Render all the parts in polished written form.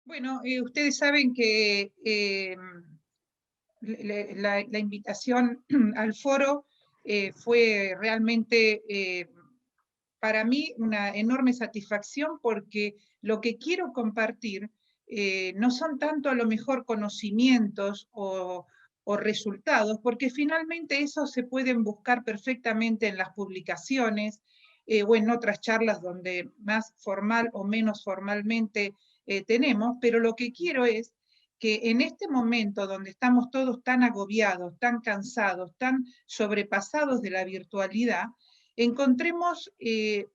Bueno, ustedes saben que la invitación al foro fue realmente para mí una enorme satisfacción porque lo que quiero compartir no son tanto a lo mejor conocimientos o resultados, porque finalmente esos se pueden buscar perfectamente en las publicaciones o en otras charlas donde más formal o menos formalmente tenemos, pero lo que quiero es que en este momento donde estamos todos tan agobiados, tan cansados, tan sobrepasados de la virtualidad, encontremos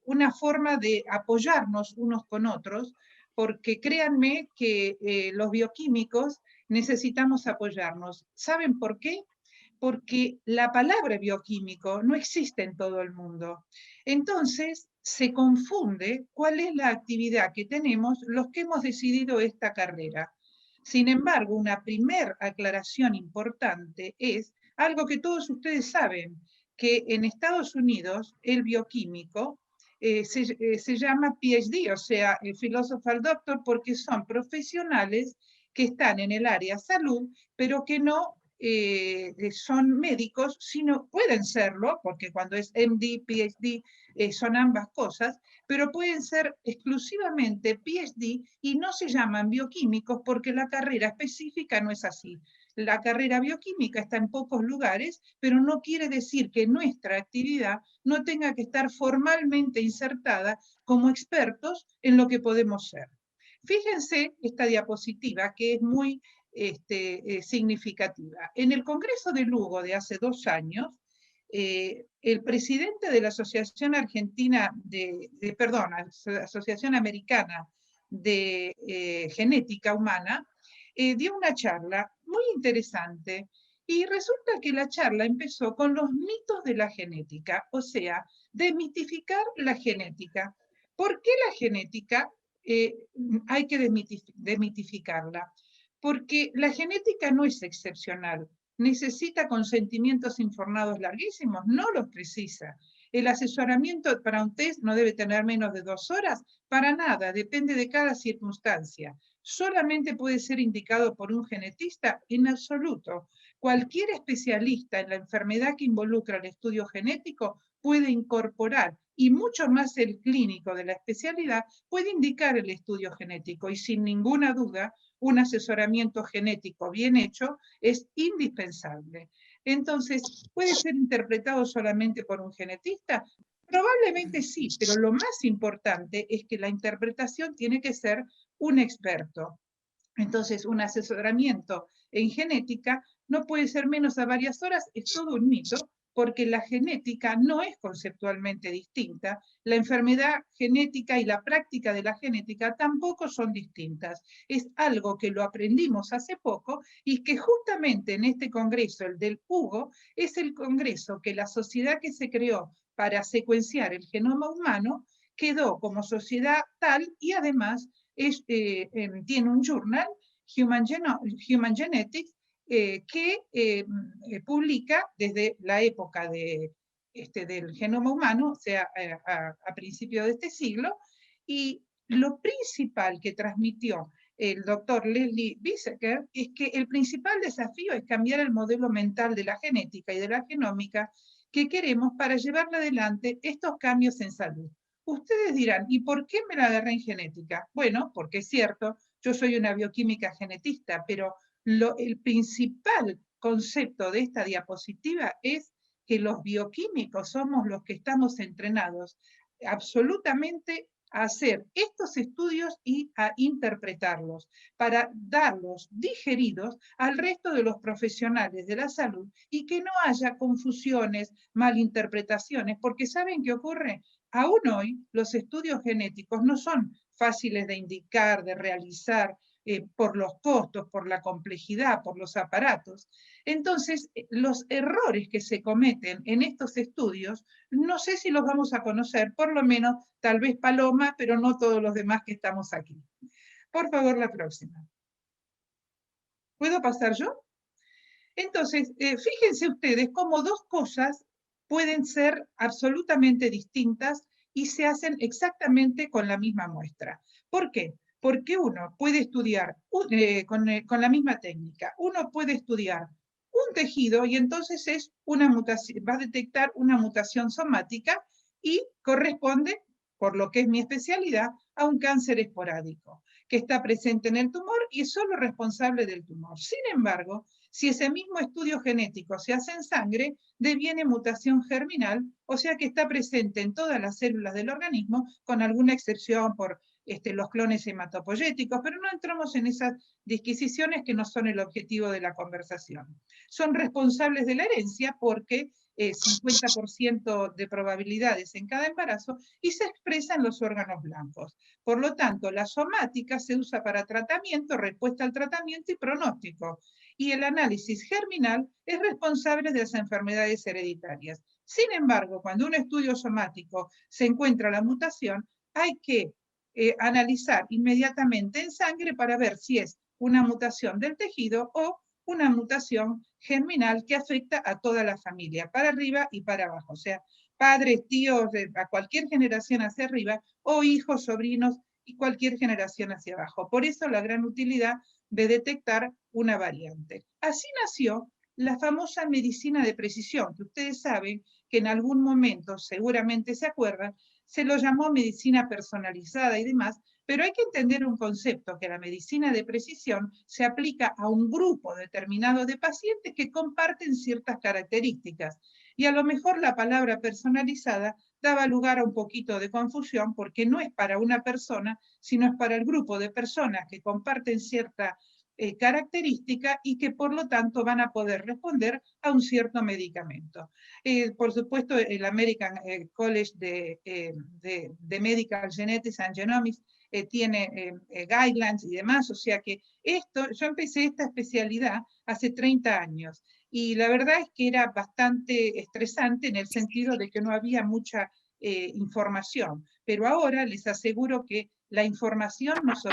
una forma de apoyarnos unos con otros, porque créanme que los bioquímicos necesitamos apoyarnos. ¿Saben por qué? Porque la palabra bioquímico no existe en todo el mundo. Entonces, se confunde cuál es la actividad que tenemos los que hemos decidido esta carrera. Sin embargo, una primera aclaración importante es algo que todos ustedes saben, que en Estados Unidos el bioquímico se llama PhD, o sea, el Philosopher Doctor, porque son profesionales que están en el área salud, pero que no son médicos, sino pueden serlo, porque cuando es MD, PhD, son ambas cosas, pero pueden ser exclusivamente PhD y no se llaman bioquímicos porque la carrera específica no es así. La carrera bioquímica está en pocos lugares, pero no quiere decir que nuestra actividad no tenga que estar formalmente insertada como expertos en lo que podemos ser. Fíjense esta diapositiva que es muy significativa. En el Congreso de Lugo de hace 2 años, el presidente de la Asociación Argentina perdón, Asociación Americana de Genética Humana, dio una charla muy interesante y resulta que la charla empezó con los mitos de la genética, o sea, desmitificar la genética. ¿Por qué la genética hay que desmitificarla? Porque la genética no es excepcional. ¿Necesita consentimientos informados larguísimos? No los precisa. El asesoramiento para un test no debe tener menos de 2 horas. Para nada, depende de cada circunstancia. ¿Solamente puede ser indicado por un genetista? En absoluto. Cualquier especialista en la enfermedad que involucra el estudio genético puede incorporar, y mucho más el clínico de la especialidad, puede indicar el estudio genético y sin ninguna duda un asesoramiento genético bien hecho es indispensable. Entonces, ¿puede ser interpretado solamente por un genetista? Probablemente sí, pero lo más importante es que la interpretación tiene que ser un experto. Entonces, un asesoramiento en genética no puede ser menos a varias horas, es todo un mito, porque la genética no es conceptualmente distinta, la enfermedad genética y la práctica de la genética tampoco son distintas. Es algo que lo aprendimos hace poco y que justamente en este congreso, el del HUGO, es el congreso que la sociedad que se creó para secuenciar el genoma humano quedó como sociedad tal y además tiene un journal, Human Genetics, que publica desde la época del genoma humano, o sea, a principios de este siglo, y lo principal que transmitió el doctor Leslie Biesecker es que el principal desafío es cambiar el modelo mental de la genética y de la genómica que queremos para llevar adelante estos cambios en salud. Ustedes dirán, ¿y por qué me la agarré en genética? Bueno, porque es cierto, yo soy una bioquímica genetista, pero el principal concepto de esta diapositiva es que los bioquímicos somos los que estamos entrenados absolutamente a hacer estos estudios y a interpretarlos para darlos digeridos al resto de los profesionales de la salud y que no haya confusiones, malinterpretaciones, porque ¿saben qué ocurre? Aún hoy los estudios genéticos no son fáciles de indicar, de realizar, por los costos, por la complejidad, por los aparatos. Entonces, los errores que se cometen en estos estudios, no sé si los vamos a conocer, por lo menos tal vez Paloma, pero no todos los demás que estamos aquí. Por favor, la próxima. ¿Puedo pasar yo? Entonces, fíjense ustedes cómo dos cosas pueden ser absolutamente distintas y se hacen exactamente con la misma muestra. ¿Por qué? porque uno puede estudiar con la misma técnica, uno puede estudiar un tejido y entonces es una mutación, va a detectar una mutación somática y corresponde, por lo que es mi especialidad, a un cáncer esporádico que está presente en el tumor y es solo responsable del tumor. Sin embargo, si ese mismo estudio genético se hace en sangre, deviene mutación germinal, o sea que está presente en todas las células del organismo, con alguna excepción por los clones hematopoyéticos, pero no entramos en esas disquisiciones que no son el objetivo de la conversación. Son responsables de la herencia porque 50% de probabilidades en cada embarazo y se expresa en los órganos blancos. Por lo tanto, la somática se usa para tratamiento, respuesta al tratamiento y pronóstico. Y el análisis germinal es responsable de las enfermedades hereditarias. Sin embargo, cuando un estudio somático se encuentra la mutación, hay que analizar inmediatamente en sangre para ver si es una mutación del tejido o una mutación germinal que afecta a toda la familia, para arriba y para abajo, o sea, padres, tíos, a cualquier generación hacia arriba, o hijos, sobrinos y cualquier generación hacia abajo. Por eso la gran utilidad de detectar una variante. Así nació la famosa medicina de precisión, que ustedes saben que en algún momento, seguramente se acuerdan, se lo llamó medicina personalizada y demás, pero hay que entender un concepto, que la medicina de precisión se aplica a un grupo determinado de pacientes que comparten ciertas características. Y a lo mejor la palabra personalizada daba lugar a un poquito de confusión porque no es para una persona, sino es para el grupo de personas que comparten cierta característica y que por lo tanto van a poder responder a un cierto medicamento. Por supuesto, el American College de Medical Genetics and Genomics tiene guidelines y demás, o sea que yo empecé esta especialidad hace 30 años y la verdad es que era bastante estresante en el sentido de que no había mucha información, pero ahora les aseguro que la información nos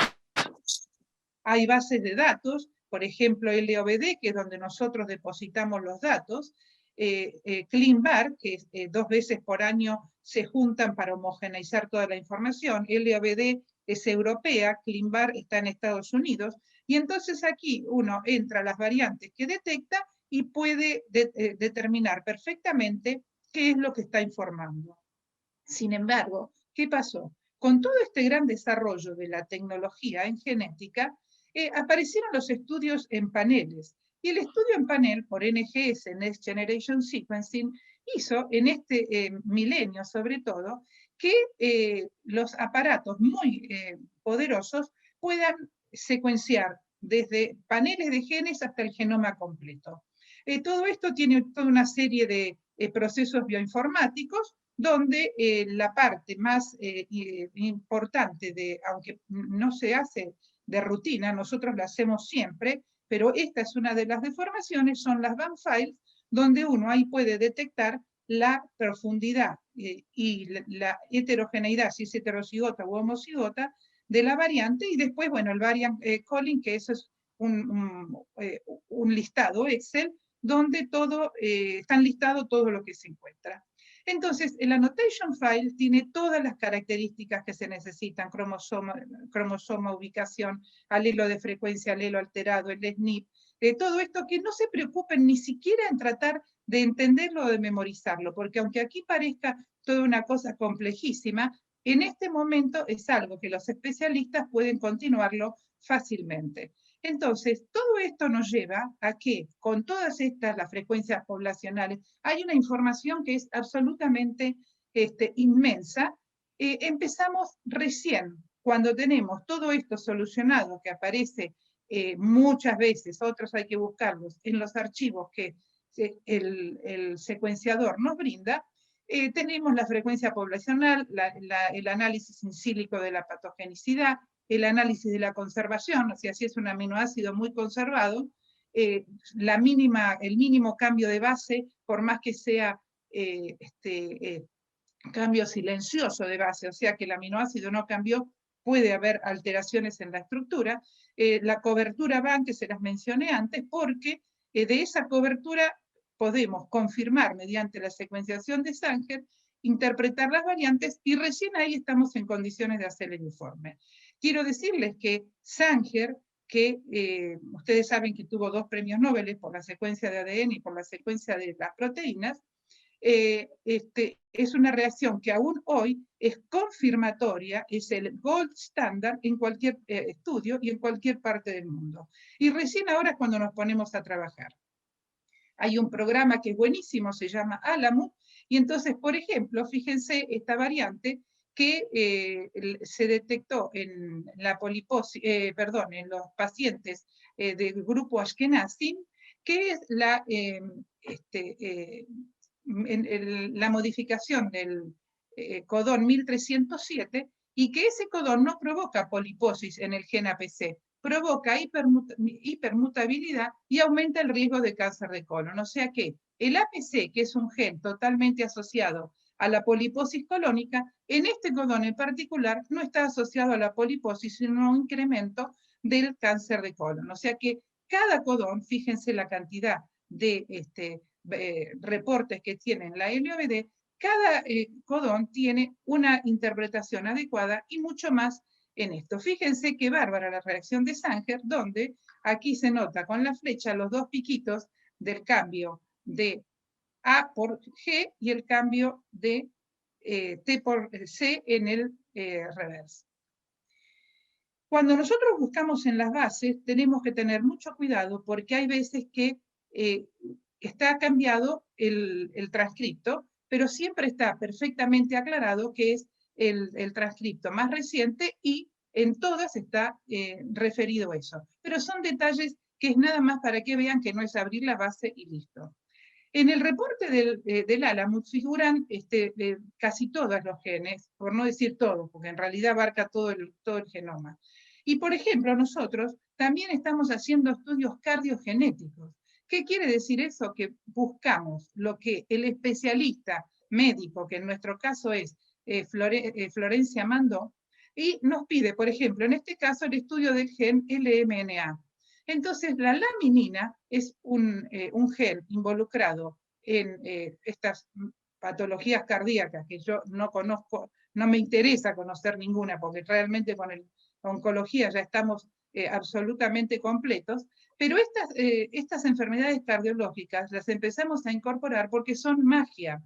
hay bases de datos, por ejemplo LOBD, que es donde nosotros depositamos los datos, CleanBar, que 2 veces por año se juntan para homogeneizar toda la información, LOBD es europea, CleanBar está en Estados Unidos, y entonces aquí uno entra a las variantes que detecta y puede determinar perfectamente qué es lo que está informando. Sin embargo, ¿qué pasó? Con todo este gran desarrollo de la tecnología en genética, aparecieron los estudios en paneles. Y el estudio en panel por NGS, Next Generation Sequencing, hizo en este milenio sobre todo que los aparatos muy poderosos puedan secuenciar desde paneles de genes hasta el genoma completo. Todo esto tiene toda una serie de procesos bioinformáticos donde la parte más importante, aunque no se hace de rutina, nosotros la hacemos siempre, pero esta es una de las deformaciones, son las band files, donde uno ahí puede detectar la profundidad y la heterogeneidad, si es heterocigota u homocigota, de la variante, y después, bueno, el variant calling, que eso es un listado Excel, donde están listados todo lo que se encuentra. Entonces, el annotation file tiene todas las características que se necesitan, cromosoma, ubicación, alelo de frecuencia, alelo alterado, el SNP, todo esto, que no se preocupen ni siquiera en tratar de entenderlo o de memorizarlo, porque aunque aquí parezca toda una cosa complejísima, en este momento es algo que los especialistas pueden continuarlo fácilmente. Entonces, todo esto nos lleva a que, con todas las frecuencias poblacionales, hay una información que es absolutamente inmensa. Empezamos recién, cuando tenemos todo esto solucionado, que aparece muchas veces, otros hay que buscarlos en los archivos que el secuenciador nos brinda, tenemos la frecuencia poblacional, el análisis in sílico de la patogenicidad, el análisis de la conservación, o sea, si es un aminoácido muy conservado, el mínimo cambio de base, por más que sea cambio silencioso de base, o sea que el aminoácido no cambió, puede haber alteraciones en la estructura, la cobertura BAN, que se las mencioné antes, porque de esa cobertura podemos confirmar mediante la secuenciación de Sanger interpretar las variantes y recién ahí estamos en condiciones de hacer el informe. Quiero decirles que Sanger, que ustedes saben que tuvo 2 premios Nobel por la secuencia de ADN y por la secuencia de las proteínas, es una reacción que aún hoy es confirmatoria, es el gold standard en cualquier estudio y en cualquier parte del mundo. Y recién ahora es cuando nos ponemos a trabajar. Hay un programa que es buenísimo, se llama Alamo, y entonces, por ejemplo, fíjense esta variante que se detectó en la poliposis, en los pacientes del grupo Ashkenazi, que es la modificación del codón 1307, y que ese codón no provoca poliposis en el gen APC, provoca hipermutabilidad y aumenta el riesgo de cáncer de colon. O sea que el APC, que es un gen totalmente asociado a la poliposis colónica, en este codón en particular no está asociado a la poliposis, sino a un incremento del cáncer de colon. O sea que cada codón, fíjense la cantidad de reportes que tienen la LOBD, cada codón tiene una interpretación adecuada y mucho más en esto. Fíjense qué bárbara la reacción de Sanger, donde aquí se nota con la flecha los 2 piquitos del cambio de A por G y el cambio de T por C en el reverse. Cuando nosotros buscamos en las bases, tenemos que tener mucho cuidado porque hay veces que está cambiado el transcripto, pero siempre está perfectamente aclarado que es el transcripto más reciente y en todas está referido eso. Pero son detalles que es nada más para que vean que no es abrir la base y listo. En el reporte del Alamo figuran casi todos los genes, por no decir todos, porque en realidad abarca todo el genoma. Y por ejemplo, nosotros también estamos haciendo estudios cardiogenéticos. ¿Qué quiere decir eso? Que buscamos lo que el especialista médico, que en nuestro caso es Florencia Mandó, y nos pide, por ejemplo, en este caso, el estudio del gen LMNA. Entonces, la laminina es un gen involucrado en estas patologías cardíacas que yo no conozco, no me interesa conocer ninguna, porque realmente con la oncología ya estamos absolutamente completos, pero estas enfermedades cardiológicas las empezamos a incorporar porque son magia.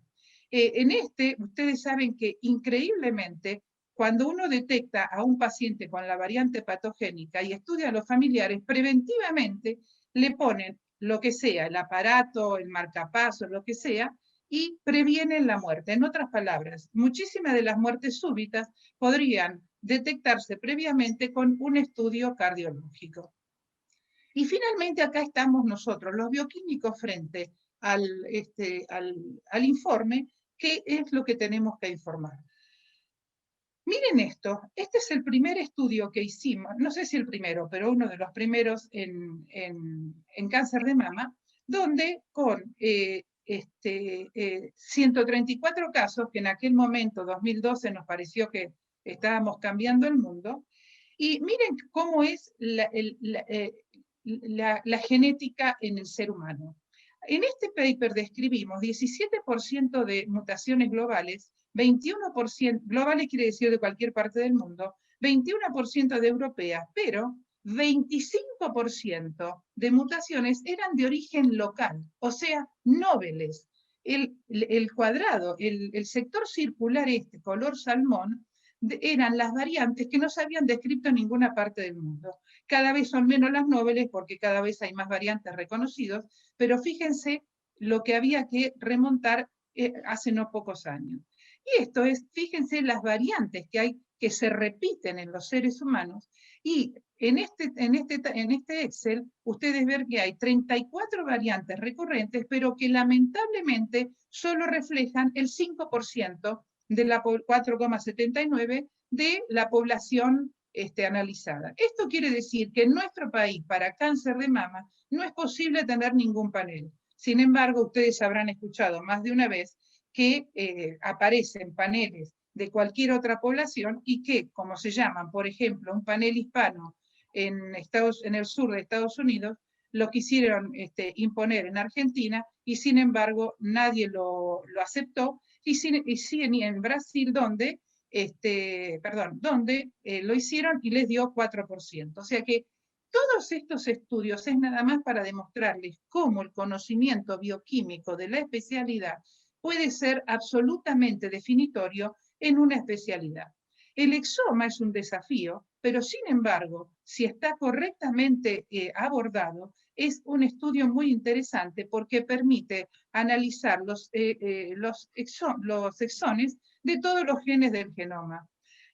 Ustedes saben que increíblemente, cuando uno detecta a un paciente con la variante patogénica y estudia a los familiares, preventivamente le ponen lo que sea, el aparato, el marcapasos, lo que sea, y previenen la muerte. En otras palabras, muchísimas de las muertes súbitas podrían detectarse previamente con un estudio cardiológico. Y finalmente acá estamos nosotros, los bioquímicos, frente al informe, que es lo que tenemos que informar. Miren esto, este es el primer estudio que hicimos, no sé si el primero, pero uno de los primeros en cáncer de mama, donde con 134 casos, que en aquel momento, 2012, nos pareció que estábamos cambiando el mundo, y miren cómo es la genética en el ser humano. En este paper describimos 17% de mutaciones globales, 21%, globales quiere decir de cualquier parte del mundo, 21% de europeas, pero 25% de mutaciones eran de origen local, o sea, nobles. El cuadrado, el sector circular color salmón, eran las variantes que no se habían descrito en ninguna parte del mundo. Cada vez son menos las nobles porque cada vez hay más variantes reconocidos, pero fíjense lo que había que remontar hace no pocos años. Y esto es, fíjense las variantes que hay que se repiten en los seres humanos, y en este Excel ustedes ven que hay 34 variantes recurrentes, pero que lamentablemente solo reflejan el 5% de la 4,79 de la población analizada. Esto quiere decir que en nuestro país, para cáncer de mama, no es posible tener ningún panel. Sin embargo, ustedes habrán escuchado más de una vez que aparecen paneles de cualquier otra población y que, como se llaman, por ejemplo, un panel hispano en el sur de Estados Unidos, lo quisieron imponer en Argentina y sin embargo nadie lo aceptó, y sí en Brasil, donde, donde lo hicieron y les dio 4%. O sea que todos estos estudios es nada más para demostrarles cómo el conocimiento bioquímico de la especialidad puede ser absolutamente definitorio en una especialidad. El exoma es un desafío, pero sin embargo, si está correctamente abordado, es un estudio muy interesante porque permite analizar los exones de todos los genes del genoma.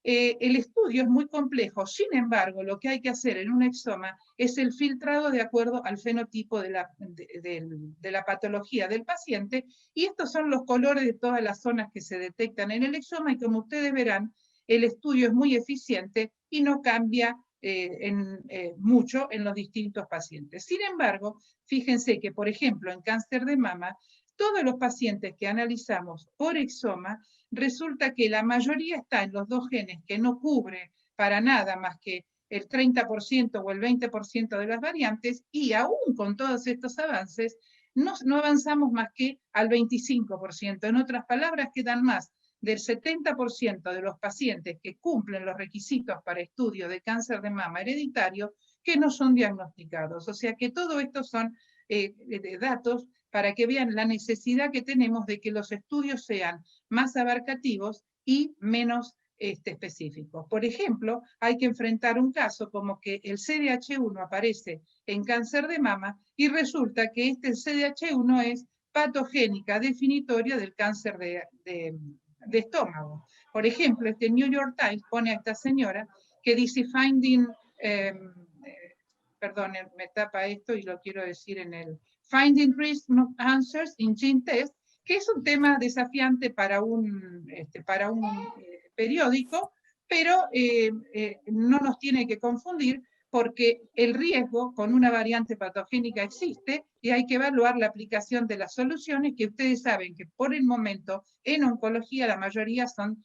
El estudio es muy complejo, sin embargo, lo que hay que hacer en un exoma es el filtrado de acuerdo al fenotipo de la patología del paciente, y estos son los colores de todas las zonas que se detectan en el exoma, y como ustedes verán, el estudio es muy eficiente y no cambia mucho en los distintos pacientes. Sin embargo, fíjense que, por ejemplo, en cáncer de mama, todos los pacientes que analizamos por exoma, resulta que la mayoría está en los dos genes que no cubre para nada más que el 30% o el 20% de las variantes, y aún con todos estos avances, no avanzamos más que al 25%. En otras palabras, quedan más del 70% de los pacientes que cumplen los requisitos para estudio de cáncer de mama hereditario que no son diagnosticados. O sea que todo esto son datos para que vean la necesidad que tenemos de que los estudios sean más abarcativos y menos específicos. Por ejemplo, hay que enfrentar un caso como que el CDH1 aparece en cáncer de mama y resulta que el CDH1 es patogénica definitoria del cáncer de estómago. Por ejemplo, New York Times pone a esta señora que dice perdón, me tapa esto y lo quiero decir en el Finding Risk Answers in Gene Test, que es un tema desafiante para un periódico, pero no nos tiene que confundir porque el riesgo con una variante patogénica existe y hay que evaluar la aplicación de las soluciones, que ustedes saben que por el momento en oncología la mayoría son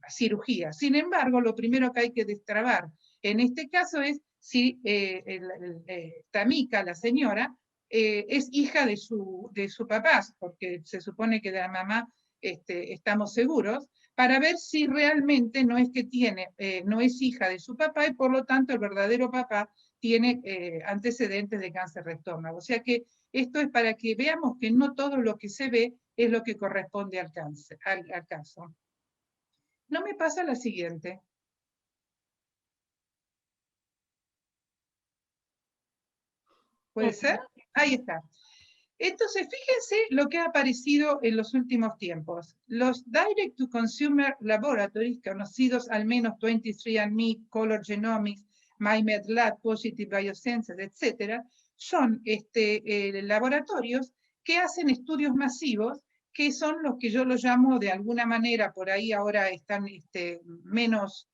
cirugías. Sin embargo, lo primero que hay que destrabar en este caso es si Tamika, la señora, es hija de su papá, porque se supone que de la mamá estamos seguros, para ver si realmente no es que no es hija de su papá y por lo tanto el verdadero papá tiene antecedentes de cáncer de estómago. O sea que esto es para que veamos que no todo lo que se ve es lo que corresponde al caso. No me pasa la siguiente. ¿Puede ser? Ahí está. Entonces, fíjense lo que ha aparecido en los últimos tiempos. Los Direct-to-Consumer Laboratories, conocidos al menos 23andMe, Color Genomics, MyMedLab, Positive Biosensors, etc., son laboratorios que hacen estudios masivos, que son los que yo los llamo de alguna manera, por ahí ahora están menos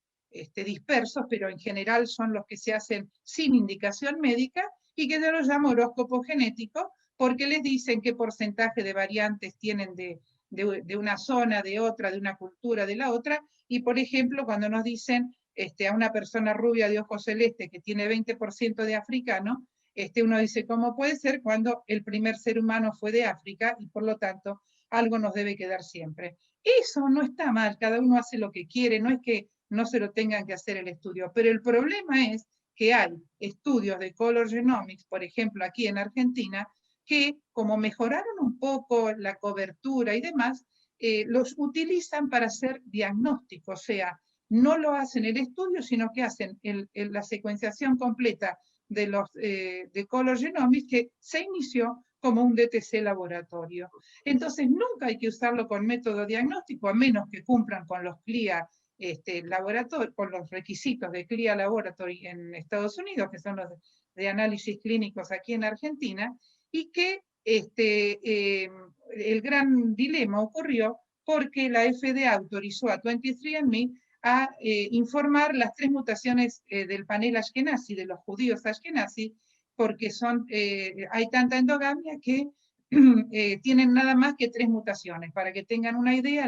dispersos, pero en general son los que se hacen sin indicación médica, y que yo los llamo horóscopo genético, porque les dicen qué porcentaje de variantes tienen de una zona, de otra, de una cultura, de la otra, y por ejemplo, cuando nos dicen a una persona rubia de ojos celestes que tiene 20% de africano, uno dice, ¿cómo puede ser cuando el primer ser humano fue de África y por lo tanto algo nos debe quedar siempre? Eso no está mal, cada uno hace lo que quiere, no es que no se lo tengan que hacer el estudio, pero el problema es que hay estudios de color genomics, por ejemplo, aquí en Argentina, que como mejoraron un poco la cobertura y demás, los utilizan para hacer diagnóstico, o sea, no lo hacen el estudio, sino que hacen la secuenciación completa de color genomics que se inició como un DTC laboratorio. Entonces, nunca hay que usarlo con método diagnóstico, a menos que cumplan con los CLIA laboratorio, con los requisitos de CLIA Laboratory en Estados Unidos, que son los de análisis clínicos aquí en Argentina, y que el gran dilema ocurrió porque la FDA autorizó a 23andMe a informar las 3 mutaciones del panel Ashkenazi, de los judíos Ashkenazi, porque hay tanta endogamia que tienen nada más que 3 mutaciones. Para que tengan una idea,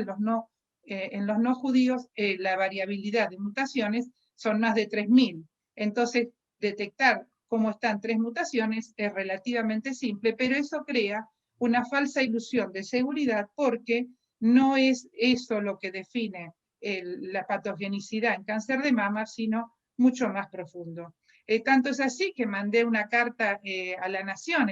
en los no judíos la variabilidad de mutaciones son más de 3.000. Entonces, detectar cómo están 3 mutaciones es relativamente simple, pero eso crea una falsa ilusión de seguridad porque no es eso lo que define la patogenicidad en cáncer de mama, sino mucho más profundo. Tanto es así que mandé una carta a la Nación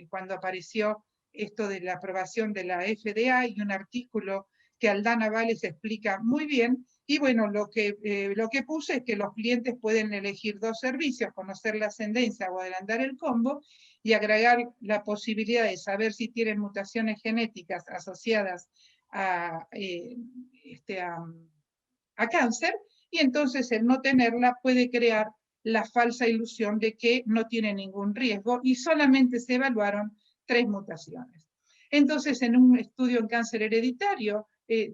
cuando apareció esto de la aprobación de la FDA y un artículo que Aldana Vales explica muy bien. Y bueno, lo que puse es que los clientes pueden elegir 2 servicios, conocer la ascendencia o adelantar el combo, y agregar la posibilidad de saber si tienen mutaciones genéticas asociadas a, a cáncer, y entonces el no tenerla puede crear la falsa ilusión de que no tiene ningún riesgo y solamente se evaluaron 3 mutaciones. Entonces, en un estudio en cáncer hereditario,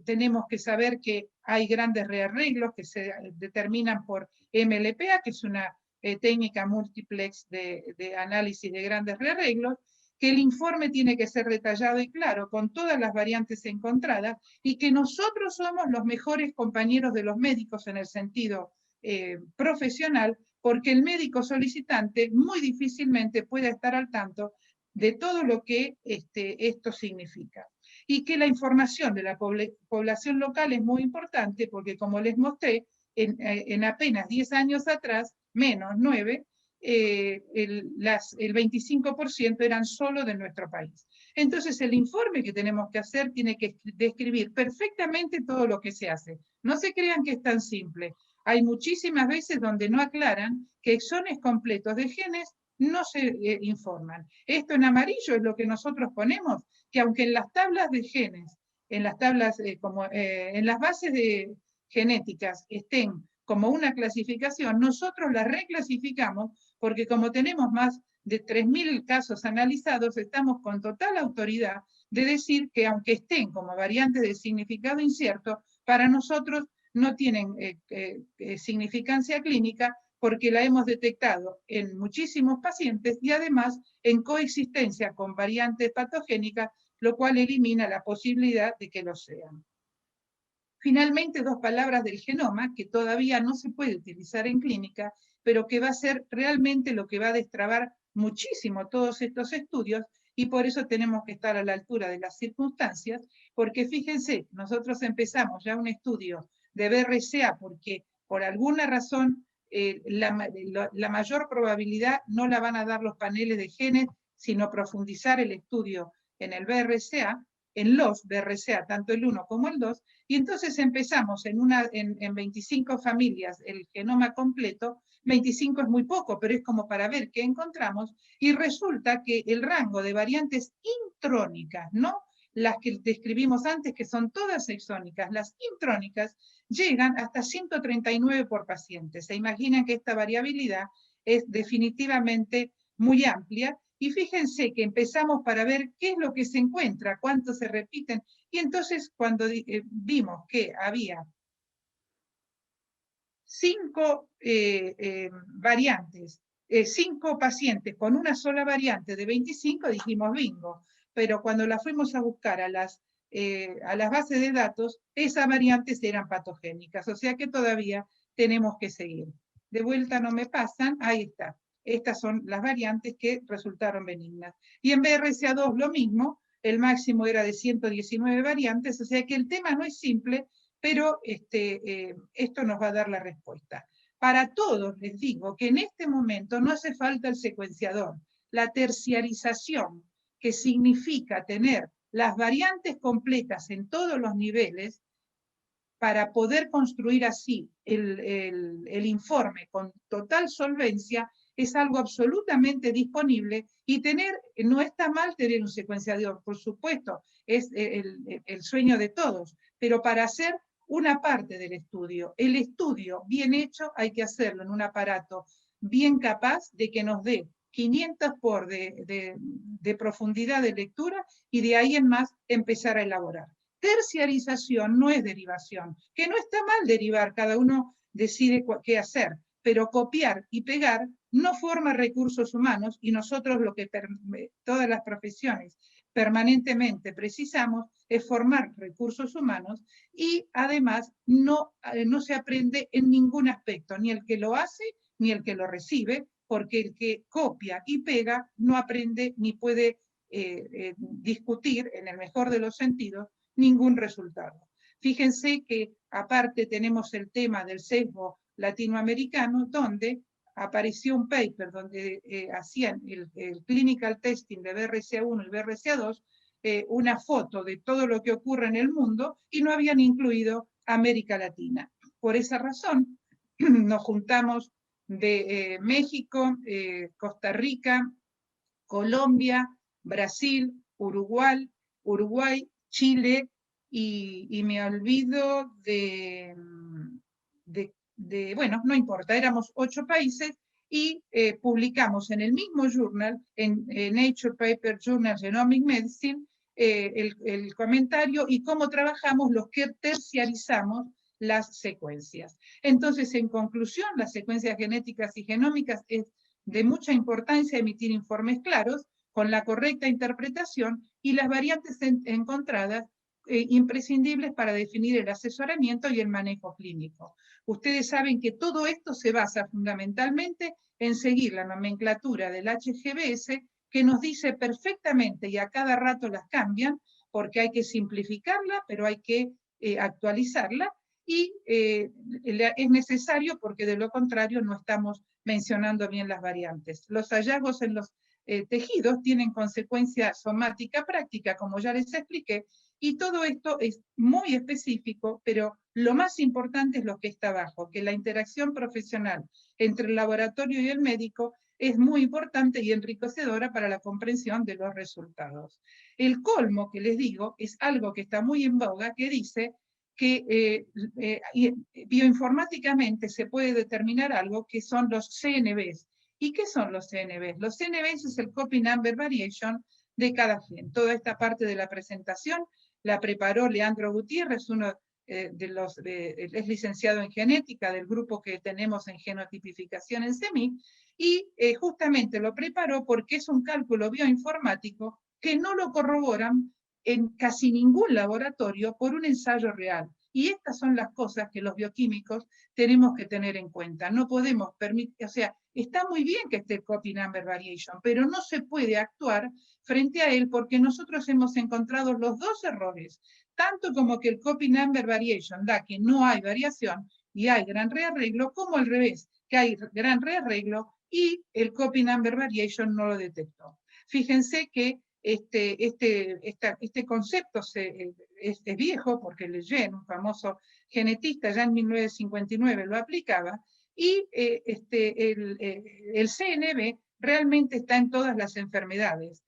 tenemos que saber que hay grandes rearreglos que se determinan por MLPA, que es una técnica múltiplex de análisis de grandes rearreglos, que el informe tiene que ser detallado y claro, con todas las variantes encontradas, y que nosotros somos los mejores compañeros de los médicos en el sentido profesional, porque el médico solicitante muy difícilmente puede estar al tanto de todo lo que esto significa. Y que la información de la población local es muy importante, porque como les mostré, en apenas 10 años atrás, menos 9, el 25% eran solo de nuestro país. Entonces el informe que tenemos que hacer tiene que describir perfectamente todo lo que se hace. No se crean que es tan simple. Hay muchísimas veces donde no aclaran que exones completos de genes no se informan. Esto en amarillo es lo que nosotros ponemos, que aunque en las tablas de genes, en las tablas, en las bases de genéticas estén como una clasificación, nosotros la reclasificamos porque como tenemos más de 3.000 casos analizados, estamos con total autoridad de decir que aunque estén como variantes de significado incierto, para nosotros no tienen significancia clínica porque la hemos detectado en muchísimos pacientes y además en coexistencia con variantes patogénicas, lo cual elimina la posibilidad de que lo sean. Finalmente, 2 palabras del genoma que todavía no se puede utilizar en clínica, pero que va a ser realmente lo que va a destrabar muchísimo todos estos estudios, y por eso tenemos que estar a la altura de las circunstancias, porque fíjense, nosotros empezamos ya un estudio de BRCA porque por alguna razón la mayor probabilidad no la van a dar los paneles de genes, sino profundizar el estudio en el BRCA, en los BRCA, tanto el 1 como el 2, y entonces empezamos en 25 familias el genoma completo. 25 es muy poco, pero es como para ver qué encontramos, y resulta que el rango de variantes intrónicas, no las que describimos antes, que son todas exónicas, las intrónicas llegan hasta 139 por paciente. Se imaginan que esta variabilidad es definitivamente muy amplia, y fíjense que empezamos para ver qué es lo que se encuentra, cuántos se repiten, y entonces cuando vimos que había 5 variantes, 5 pacientes con una sola variante de 25, dijimos bingo, pero cuando la fuimos a buscar a las bases de datos, esas variantes eran patogénicas, o sea que todavía tenemos que seguir. De vuelta no me pasan, ahí está. Estas son las variantes que resultaron benignas. Y en BRCA2 lo mismo, el máximo era de 119 variantes, o sea que el tema no es simple, pero esto nos va a dar la respuesta. Para todos les digo que en este momento no hace falta el secuenciador. La terciarización, que significa tener las variantes completas en todos los niveles, para poder construir así el informe con total solvencia, es algo absolutamente disponible, y no está mal tener un secuenciador, por supuesto, es el sueño de todos, pero para hacer una parte del estudio, el estudio bien hecho hay que hacerlo en un aparato bien capaz de que nos dé 500 por de profundidad de lectura, y de ahí en más empezar a elaborar. Terciarización no es derivación, que no está mal derivar, cada uno decide qué hacer, pero copiar y pegar no forma recursos humanos, y nosotros lo que todas las profesiones permanentemente precisamos es formar recursos humanos, y además no se aprende en ningún aspecto, ni el que lo hace ni el que lo recibe, porque el que copia y pega no aprende ni puede discutir, en el mejor de los sentidos, ningún resultado. Fíjense que aparte tenemos el tema del sesgo latinoamericano, donde apareció un paper donde hacían el clinical testing de BRCA1 y BRCA2, una foto de todo lo que ocurre en el mundo y no habían incluido América Latina. Por esa razón, nos juntamos de México, Costa Rica, Colombia, Brasil, Uruguay, Chile, y me olvido bueno, no importa, éramos 8 países y publicamos en el mismo journal, en Nature Paper Journal Genomic Medicine, el comentario y cómo trabajamos los que terciarizamos las secuencias. Entonces, en conclusión, las secuencias genéticas y genómicas es de mucha importancia emitir informes claros con la correcta interpretación y las variantes encontradas imprescindibles para definir el asesoramiento y el manejo clínico. Ustedes saben que todo esto se basa fundamentalmente en seguir la nomenclatura del HGBS, que nos dice perfectamente, y a cada rato las cambian, porque hay que simplificarla, pero hay que actualizarla, y es necesario porque de lo contrario no estamos mencionando bien las variantes. Los hallazgos en los tejidos tienen consecuencia somática práctica, como ya les expliqué, y todo esto es muy específico, pero lo más importante es lo que está abajo, que la interacción profesional entre el laboratorio y el médico es muy importante y enriquecedora para la comprensión de los resultados. El colmo que les digo es algo que está muy en boga, que dice que bioinformáticamente se puede determinar algo que son los CNVs. ¿Y qué son los CNVs? Los CNVs es el copy number variation de cada gen. Toda esta parte de la presentación la preparó Leandro Gutiérrez, uno es licenciado en genética del grupo que tenemos en genotipificación en CEMIC, y justamente lo preparó porque es un cálculo bioinformático que no lo corroboran en casi ningún laboratorio por un ensayo real. Y estas son las cosas que los bioquímicos tenemos que tener en cuenta. No podemos permitir, o sea, está muy bien que esté el copy number variation, pero no se puede actuar frente a él porque nosotros hemos encontrado los dos errores, tanto como que el copy number variation da que no hay variación y hay gran rearreglo, como al revés, que hay gran rearreglo y el copy number variation no lo detectó. Fíjense que este concepto es viejo porque Lejeune, un famoso genetista, ya en 1959 lo aplicaba, y el CNV realmente está en todas las enfermedades,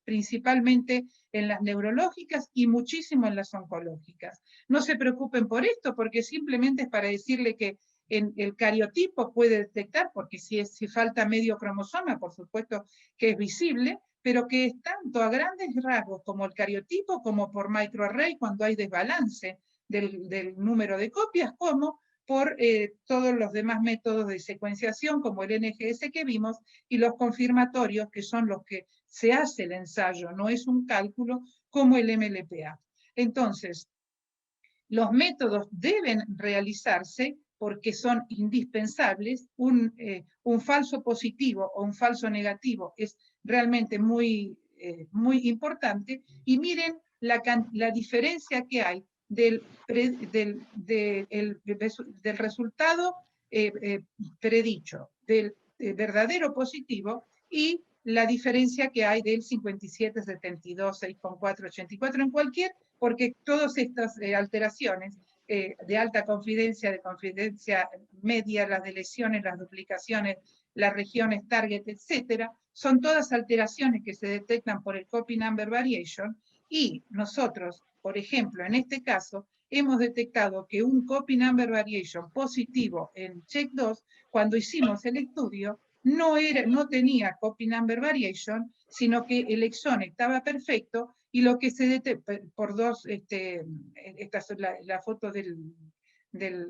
principalmente en las neurológicas y muchísimo en las oncológicas. No se preocupen por esto, porque simplemente es para decirle que en el cariotipo puede detectar, porque si falta medio cromosoma, por supuesto que es visible, pero que es tanto a grandes rasgos como el cariotipo, como por microarray cuando hay desbalance del número de copias, como por todos los demás métodos de secuenciación, como el NGS que vimos, y los confirmatorios, que son los que se hace el ensayo, no es un cálculo como el MLPA. Entonces, los métodos deben realizarse porque son indispensables. Un falso positivo o un falso negativo es realmente muy importante, y miren la diferencia que hay del resultado predicho, del verdadero positivo, y la diferencia que hay del 57, 72, 6,4, 84, en cualquier, porque todas estas alteraciones de alta confidencia, de confidencia media, las deleciones, las duplicaciones, las regiones target, etcétera, son todas alteraciones que se detectan por el copy number variation, y nosotros, por ejemplo, en este caso, hemos detectado que un copy number variation positivo en CHEK2, cuando hicimos el estudio, no tenía copy number variation, sino que el exón estaba perfecto, y lo que se detecta por dos, esta es la foto del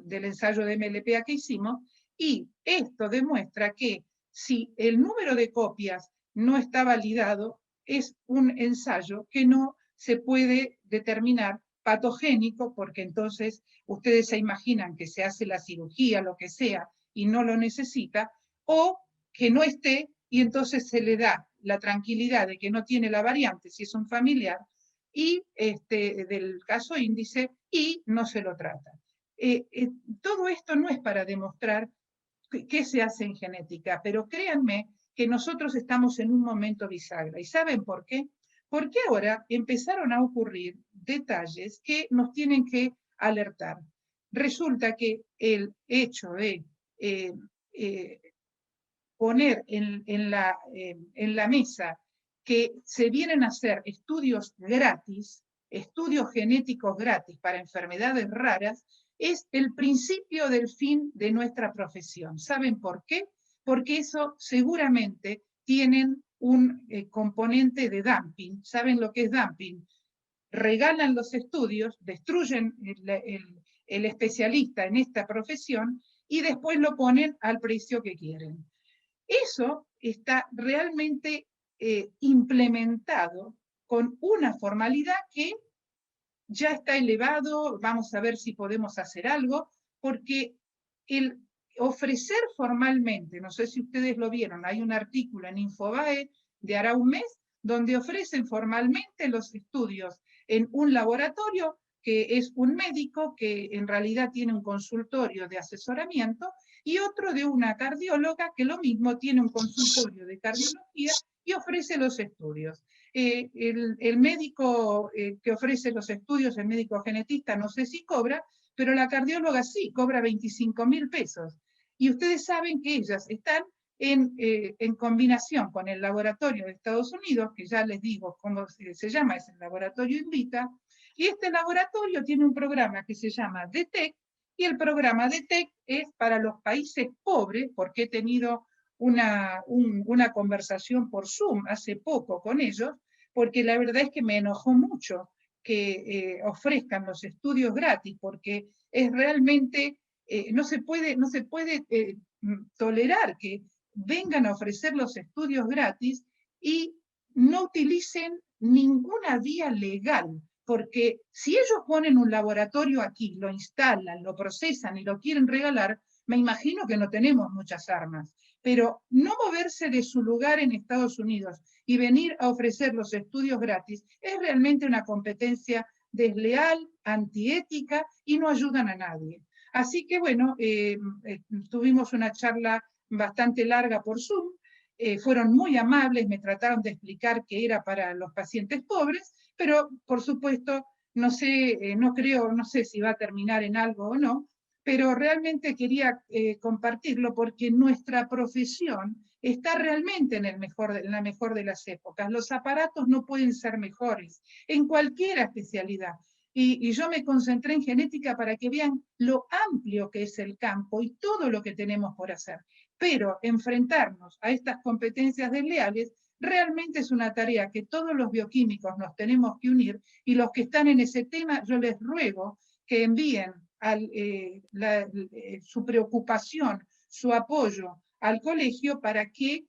ensayo de MLPA que hicimos, y esto demuestra que si el número de copias no está validado, es un ensayo que no se puede determinar patogénico, porque entonces ustedes se imaginan que se hace la cirugía, lo que sea, y no lo necesita, o que no esté, y entonces se le da la tranquilidad de que no tiene la variante, si es un familiar, y del caso índice, y no se lo trata. Todo esto no es para demostrar qué se hace en genética, pero créanme que nosotros estamos en un momento bisagra. ¿Y saben por qué? Porque ahora empezaron a ocurrir detalles que nos tienen que alertar. Resulta que el hecho de poner en la mesa que se vienen a hacer estudios gratis, estudios genéticos gratis para enfermedades raras, es el principio del fin de nuestra profesión. ¿Saben por qué? Porque eso seguramente tienen un componente de dumping. ¿Saben lo que es dumping? Regalan los estudios, destruyen el especialista en esta profesión y después lo ponen al precio que quieren. Eso está realmente implementado con una formalidad que ya está elevado, vamos a ver si podemos hacer algo, porque el ofrecer formalmente, no sé si ustedes lo vieron, hay un artículo en Infobae de hará un mes, donde ofrecen formalmente los estudios en un laboratorio que es un médico que en realidad tiene un consultorio de asesoramiento y otro de una cardióloga que lo mismo tiene un consultorio de cardiología y ofrece los estudios. El médico que ofrece los estudios, el médico genetista, no sé si cobra, pero la cardióloga sí, cobra 25.000 pesos. Y ustedes saben que ellas están en combinación con el laboratorio de Estados Unidos, que ya les digo cómo se llama, es el laboratorio Invita, y este laboratorio tiene un programa que se llama DETEC, y el programa DETEC es para los países pobres, porque he tenido una conversación por Zoom hace poco con ellos, porque la verdad es que me enojó mucho que ofrezcan los estudios gratis, porque es realmente, no se puede tolerar que vengan a ofrecer los estudios gratis y no utilicen ninguna vía legal, porque si ellos ponen un laboratorio aquí, lo instalan, lo procesan y lo quieren regalar, me imagino que no tenemos muchas armas, pero no moverse de su lugar en Estados Unidos y venir a ofrecer los estudios gratis es realmente una competencia desleal, antiética y no ayudan a nadie. Así que bueno, tuvimos una charla bastante larga por Zoom, fueron muy amables, me trataron de explicar que era para los pacientes pobres, pero por supuesto no sé, no sé si va a terminar en algo o no, pero realmente quería compartirlo porque nuestra profesión está realmente en la mejor de las épocas. Los aparatos no pueden ser mejores en cualquier especialidad. Y yo me concentré en genética para que vean lo amplio que es el campo y todo lo que tenemos por hacer. Pero enfrentarnos a estas competencias desleales realmente es una tarea que todos los bioquímicos nos tenemos que unir y los que están en ese tema, yo les ruego que envíen su preocupación, su apoyo al colegio para que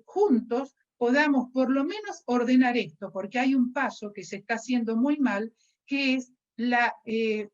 juntos podamos por lo menos ordenar esto, porque hay un paso que se está haciendo muy mal, que es el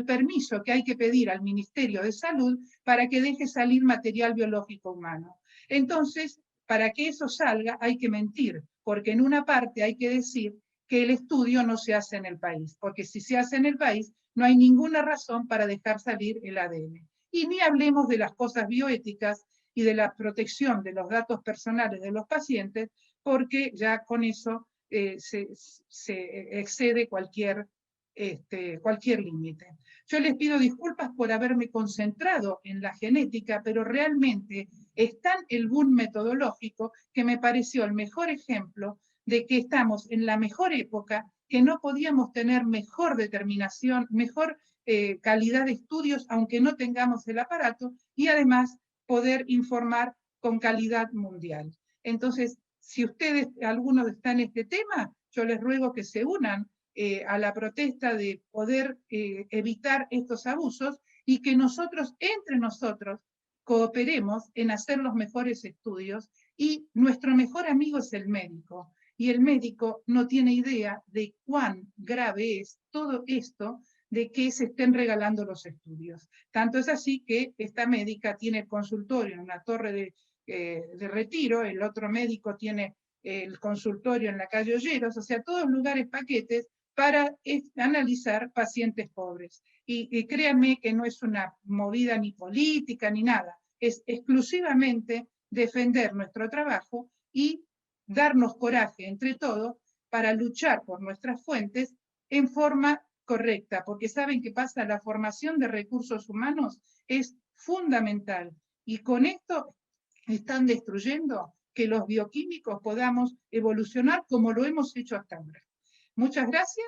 permiso que hay que pedir al Ministerio de Salud para que deje salir material biológico humano. Entonces, para que eso salga hay que mentir, porque en una parte hay que decir que el estudio no se hace en el país, porque si se hace en el país no hay ninguna razón para dejar salir el ADN. Y ni hablemos de las cosas bioéticas y de la protección de los datos personales de los pacientes, porque ya con eso se excede cualquier límite. Yo les pido disculpas por haberme concentrado en la genética, pero realmente es tan el boom metodológico que me pareció el mejor ejemplo de que estamos en la mejor época, que no podíamos tener mejor determinación, mejor calidad de estudios, aunque no tengamos el aparato, y además poder informar con calidad mundial. Entonces, si ustedes, algunos están en este tema, yo les ruego que se unan a la protesta de poder evitar estos abusos y que nosotros, entre nosotros, cooperemos en hacer los mejores estudios y nuestro mejor amigo es el médico. Y el médico no tiene idea de cuán grave es todo esto de que se estén regalando los estudios. Tanto es así que esta médica tiene el consultorio en una torre de Retiro, el otro médico tiene el consultorio en la calle Olleros, o sea, todos lugares paquetes para analizar pacientes pobres. Y créanme que no es una movida ni política ni nada, es exclusivamente defender nuestro trabajo y darnos coraje entre todos para luchar por nuestras fuentes en forma correcta, porque saben qué pasa, la formación de recursos humanos es fundamental y con esto están destruyendo que los bioquímicos podamos evolucionar como lo hemos hecho hasta ahora. Muchas gracias